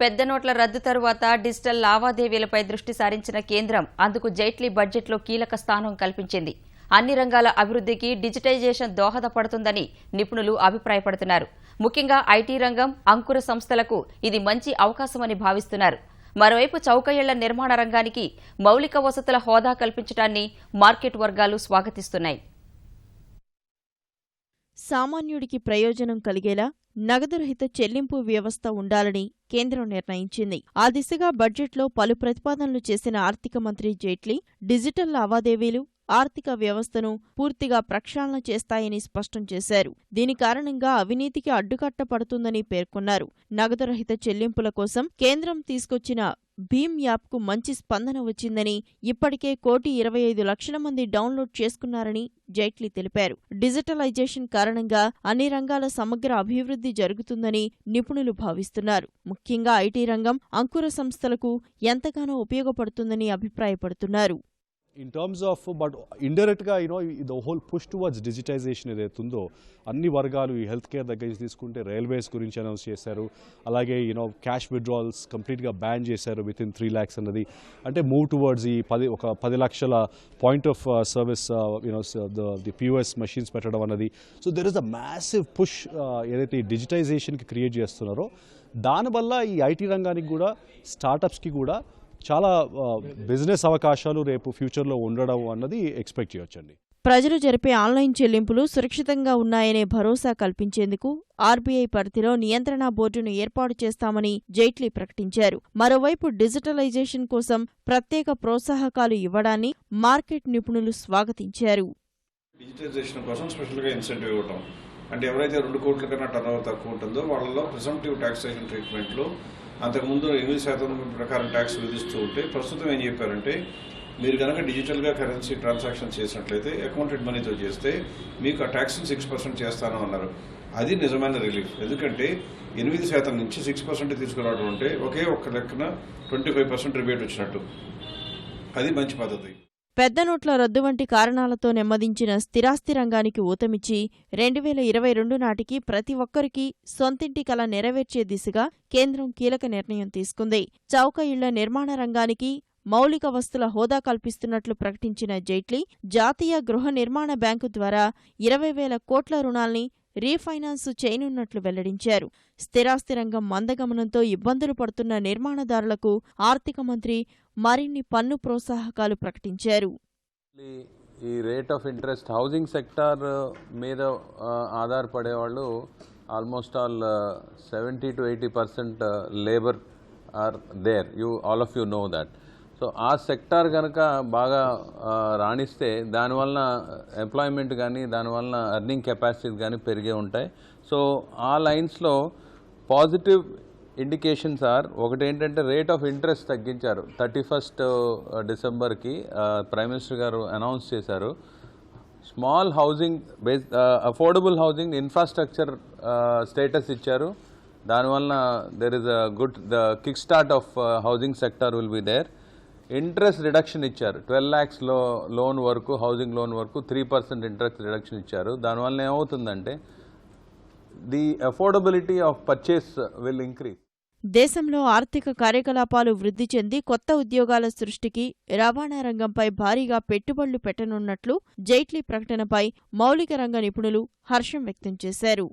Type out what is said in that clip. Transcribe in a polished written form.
పెద్ద నోట్ల రద్దు తరువాత డిజిటల్ లావాదేవీలపై దృష్టి సారించిన కేంద్రం అందుకు జైట్లీ బడ్జెట్లో కీలక స్థానం కల్పించింది. అన్ని రంగాల అభివృద్ధికి డిజిటైజేషన్ దోహదపడుతుందని నిపుణులు అభిప్రాయపడుతున్నారు. ముఖ్యంగా ఐటీ రంగం, అంకుర సంస్థలకు ఇది మంచి అవకాశమని భావిస్తున్నారు. మరోవైపు చౌక ఇళ్ల నిర్మాణ రంగానికి మౌలిక వసతుల హోదా కల్పించడాన్ని మార్కెట్ వర్గాలు స్వాగతిస్తున్నాయి. సామాన్యుడికి ప్రయోజనం కలిగేలా నగదురహిత చెల్లింపు వ్యవస్థ ఉండాలని కేంద్రం నిర్ణయించింది. ఆ దిశగా బడ్జెట్లో పలు ప్రతిపాదనలు చేసిన ఆర్థిక మంత్రి జైట్లీ డిజిటల్ లావాదేవీలు ఆర్థిక వ్యవస్థను పూర్తిగా ప్రక్షాళన చేస్తాయని స్పష్టం చేశారు. దీని కారణంగా అవినీతికి అడ్డుకట్ట పడుతుందని పేర్కొన్నారు. నగదురహిత చెల్లింపుల కోసం కేంద్రం తీసుకొచ్చిన భీమ్ యాప్కు మంచి స్పందన వచ్చిందని, ఇప్పటికే 1,25,00,000 మంది డౌన్లోడ్ చేసుకున్నారని జైట్లీ తెలిపారు. డిజిటలైజేషన్ కారణంగా అన్ని రంగాల సమగ్ర అభివృద్ధి జరుగుతుందని నిపుణులు భావిస్తున్నారు. ముఖ్యంగా ఐటీ రంగం, అంకుర సంస్థలకు ఎంతగానో ఉపయోగపడుతుందని అభిప్రాయపడుతున్నారు. In terms of, but indirect గా the whole push towards digitization ఏదైతుందో అన్ని వర్గాలు ఈ హెల్త్ కేర్ దగ్గర నుంచి తీసుకుంటే రైల్వేస్ గురించి అనౌన్స్ చేశారు. అలాగే క్యాష్ విత్డ్రాల్స్ కంప్లీట్గా బ్యాన్ చేశారు విత్ ఇన్ 3 lakhs అన్నది. అంటే మూవ్ టువర్డ్స్ ఈ 10 లక్షల point of service the POS machines పెట్టడం అన్నది. So there is a massive push ఏదైతే ఈ డిజిటైజేషన్కి క్రియేట్ చేస్తున్నారో దానివల్ల ఈ ఐటీ రంగానికి కూడా స్టార్టప్స్కి కూడా చాలా బిజినెస్ అవకాశాలు రేపు ఫ్యూచర్లో ఉండడం అన్నది ఎక్స్పెక్ట్ చేయొచ్చండి. ప్రజలు జరిపే ఆన్లైన్ చెల్లింపులు సురక్షితంగా ఉన్నాయనే భరోసా కల్పించేందుకు ఆర్బీఐ పరిధిలో నియంత్రణ బోర్డును ఏర్పాటు చేస్తామని జైట్లీ ప్రకటించారు. మరోవైపు డిజిటలైజేషన్ కోసం ప్రత్యేక ప్రోత్సాహకాలు ఇవ్వడాన్ని మార్కెట్ నిపుణులు స్వాగతించారు. డిజిటలైజేషన్ కోసం స్పెషల్గా ఇన్సెంటివ్ ఇవ్వడం, అంటే ఎవరైతే 2 కోట్ల కన్నా టర్నోవర్ తక్కువ ఉంటుందో వాళ్ళలో ప్రిజంప్టివ్ టాక్సేషన్ ట్రీట్మెంట్లో అంతకుముందు 8% ప్రకారం ట్యాక్స్ విధిస్తూ ఉంటే ప్రస్తుతం ఏం చెప్పారంటే మీరు కనుక డిజిటల్గా కరెన్సీ ట్రాన్సాక్షన్ చేసినట్లయితే అకౌంటెడ్ మనీతో చేస్తే మీకు ఆ ట్యాక్స్ని 6% చేస్తాను అన్నారు. అది నిజమైన రిలీఫ్. ఎందుకంటే 8% నుంచి 6% తీసుకురావడం అంటే ఒకే ఒక్క లెక్కన 25% రిబేట్ వచ్చినట్టు. అది మంచి పద్ధతి. పెద్ద నోట్ల రద్దు వంటి కారణాలతో నెమ్మదించిన స్థిరాస్తి రంగానికి ఊతమిచ్చి 2022 నాటికి ప్రతి ఒక్కరికీ సొంతింటి కల నెరవేర్చే దిశగా కేంద్రం కీలక నిర్ణయం తీసుకుంది. చౌక ఇళ్ల నిర్మాణ రంగానికి మౌలిక వస్తుల హోదా కల్పిస్తున్నట్లు ప్రకటించిన జైట్లీ జాతీయ గృహ నిర్మాణ బ్యాంకు ద్వారా 20,000 కోట్ల రుణాల్ని రీఫైనాన్స్ చేయనున్నట్లు వెల్లడించారు. స్థిరాస్తి రంగం మందగమనంతో ఇబ్బందులు పడుతున్న నిర్మాణదారులకు ఆర్థిక మంత్రి మరిన్ని పన్ను ప్రోత్సాహకాలు ప్రకటించారు. ఈ rate of interest housing sector మీద ఆధారపడే వాళ్ళు almost all 70 to 80% labour are there. All of you know that. So ఆ సెక్టార్ కనుక బాగా రాణిస్తే దానివల్ల ఎంప్లాయ్మెంట్ కానీ దానివల్ల ఎర్నింగ్ కెపాసిటీస్ కానీ పెరిగే ఉంటాయి. సో ఆ లైన్స్లో పాజిటివ్ ఇండికేషన్స్ ఒకటి ఏంటంటే రేట్ ఆఫ్ ఇంట్రెస్ట్ తగ్గించారు. 31st డిసెంబర్కి ప్రైమ్ మినిస్టర్ గారు అనౌన్స్ చేశారు. Small housing affordable housing infrastructure status ఇచ్చారు. దానివల్ల there is a good kick start of housing sector will be there. Interest reduction ఇచ్చారు. 12 lakhs లోన్ వరకు, హౌసింగ్ లోన్ వరకు 3% interest reduction ఇచ్చారు. దానివల్ల ఏమవుతుందంటే the affordability of purchase will increase. దేశంలో ఆర్థిక కార్యకలాపాలు వృద్ధి చెంది కొత్త ఉద్యోగాల సృష్టికి రవాణా రంగంపై భారీగా పెట్టుబడులు పెట్టనున్నట్లు జైట్లీ ప్రకటనపై మౌలిక రంగ నిపుణులు హర్షం వ్యక్తం చేశారు.